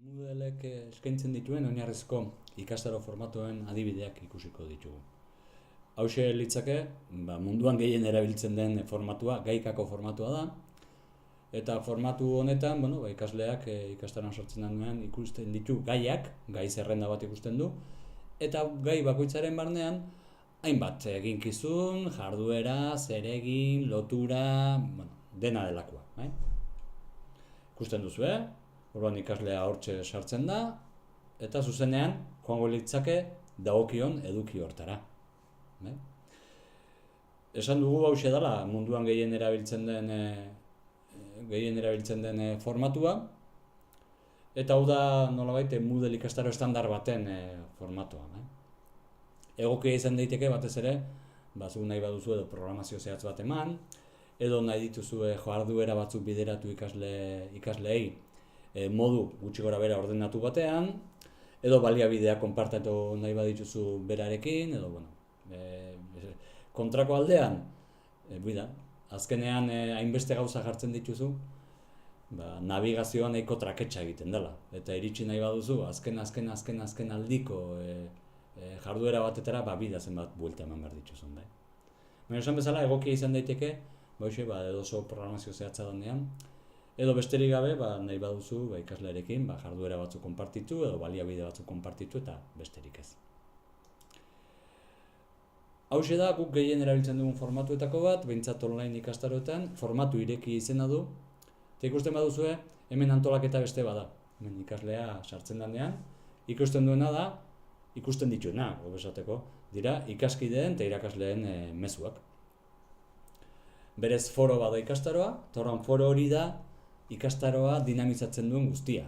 Moodlek eskaintzen dituen oinarrizko ikastaro formatuen adibideak ikusiko ditugu. Hauxe litzake, munduan gehien erabiltzen den formatua, gaikako formatua da, eta formatu honetan, ikasleak ikastaroan sortzen denean ikusten ditu gaiak, gai zerrenda bat ikusten du, eta gai bakoitzaren barnean, hainbat eginkizun, jarduera, zeregin, lotura, dena delakoa. Ikusten duzu, orduan ikaslea hortxe sartzen da, eta zuzenean joango litzake dagokion eduki hortara. Esan dugu hauxe dela munduan gehien erabiltzen den formatua, eta hau da nolabait Moodle ikastaro estandar baten formatua. Egokia izan daiteke batez ere, zuk nahi baduzu edo programazio zehatz bat eman, edo nahi dituzue jarduera batzuk bideratu ikasleei modu gutxi gora bera ordenatu batean, edo baliabideak konpartatu nahi badituzu berarekin, edo kontrako aldean, azkenean hainbeste gauza jartzen dituzu, navigazioan nahiko traketsa egiten dela. Eta iritsi nahi baduzu, azken aldiko jarduera batetara, bidazen bat buelta eman behar dituzun. Baina esan bezala, egokia izan daiteke, edo oso programazio zehatza denean, edo besterik gabe, nahi baduzu ikaslearekin jarduera batzuk konpartitu, edo baliabide batzuk konpartitu, eta besterik ez. Hauxe da, guk gehien erabiltzen dugun formatuetako bat, behintzat online ikastaroetan, formatu ireki izena du, eta ikusten baduzue, hemen antolaketa beste bada. Hemen ikaslea sartzen denean, ikusten duena da, ikusten dituena, esateko, dira ikaskideen eta irakasleen mezuak. Berez foro bada ikastaroa, eta horren foro hori da ikastaroa dinamizatzen duen guztia.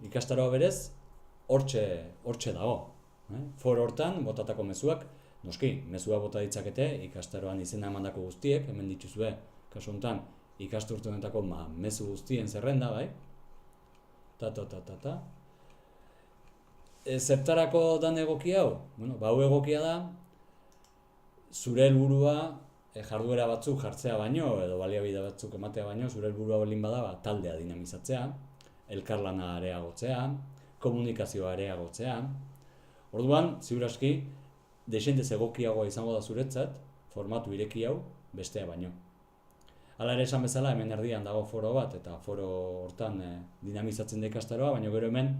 Ikastaroa berez, hortxe dago. Foro hortan, botatako mezuak, noski, mezua bota ditzakete ikastaroan izena emandako guztiek, hemen dituzue, kasu honetan, ikasturteonetako mezu guztien zerrenda, bai? Zertarako dan egokia hau? Hau egokia da, zure helburua jarduera batzuk jartzea baino, edo baliabide batzuk ematea baino, zure helburua baldin bada taldea dinamizatzea, elkarlana areagotzea, komunikazioa areagotzea. Orduan, ziur aski, desentez egokiagoa izango da zuretzat, formatu ireki hau, bestea baino. Hala ere esan bezala, hemen erdian dago foro bat, eta foro hortan dinamizatzen da ikastaroa, baina gero hemen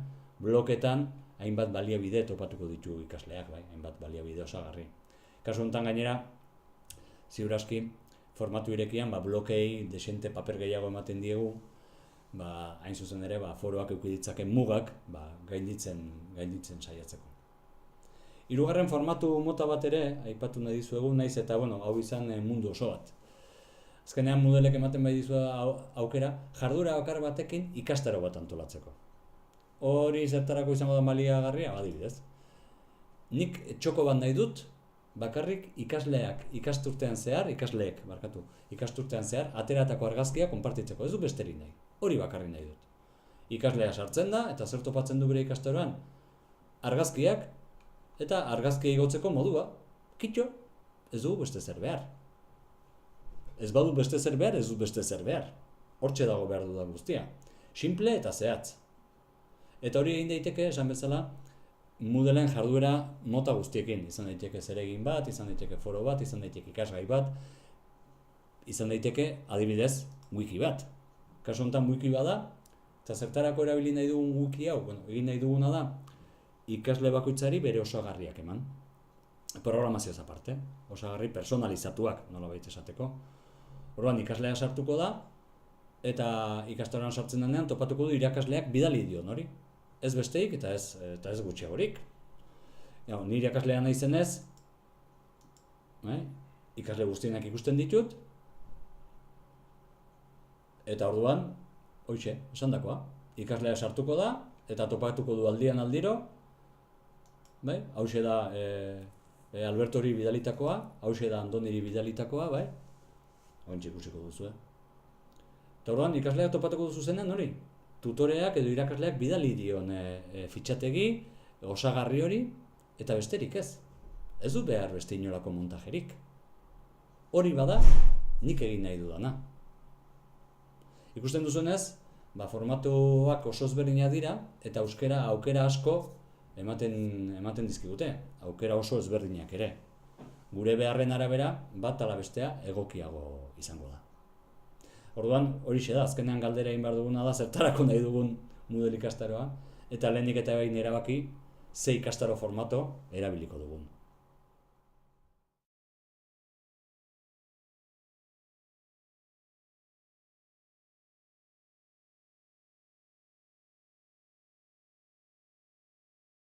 bloketan hainbat baliabide topatuko ditu ikasleak, hainbat baliabide osagarri. Kasu honetan gainera, ziur aski, formatu irekian blokei desente paper gehiago ematen diegu, hain zuzen ere foroak eukiditzaken mugak gainditzen saiatzeko. Hirugarren formatu mota bat ere, aipatu nahi dizuegu, naiz eta hau izan mundu oso bat. Azkenean Moodlek ematen bai dizu aukera, jarduera bakar batekin ikastaro bat antolatzeko. Hori zertarako izango da baliagarria, adibidez. Nik txoko bat nahi dut, bakarrik ikasturtean zehar, ateratako argazkia konpartitzeko, ez du besterik nahi. Hori bakarrik nahi dut. Ikaslea sartzen da, eta zer topatzen du bere ikastaroan, argazkiak, eta argazkia igotzeko modua, kitxo, ez du beste zer behar. Ez badu beste zer behar, ez du beste zer behar. Hortxe dago behar dudan guztia. Simple eta zehatz. Eta hori egin daiteke, esan bezala, Moodlen jarduera mota guztiekin. Izan daiteke zeregin bat, izan daiteke foro bat, izan daiteke ikasgai bat, izan daiteke adibidez wiki bat. Kasu honetan wiki bada, eta zertarako erabili nahi dugun wiki hau, egin nahi duguna da, ikasle bakoitzari bere osagarriak eman. Programazioaz aparte, osagarri personalizatuak, nolabait esateko. Orduan ikaslea sartuko da, eta ikastaroan sartzen denean topatuko du irakasleak bidali dion hori. Ez besteik eta ez gutxiagorik. Nire irakaslea nahi zenez, ikasle guztienak ikusten ditut, eta orduan, hoixe, esandakoa, ikaslea sartuko da, eta topatuko du aldian aldiro, hauxe da Albertori bidalitakoa, hauxe da Andoniri bidalitakoa, hontxe ikusiko duzu. Eta orduan, ikasleak topatuko duzu zenen hori, tutoreak edo irakasleak bidali dion fitxategi, osagarri hori, eta besterik ez. Ez du behar beste inolako montajerik. Hori bada, nik egin nahi dudana. Ikusten duzuenez, formatuak oso ezberdinak dira eta euskara aukera asko ematen dizkigute, aukera oso ezberdinak ere. Gure beharren arabera, bat ala bestea egokiago izango da. Orduan, horixe da, azkenean galdera egin behar duguna da, zertarako nahi dugun Moodle ikastaroa, eta lehenik eta behin erabaki, ze ikastaro formato erabiliko dugun.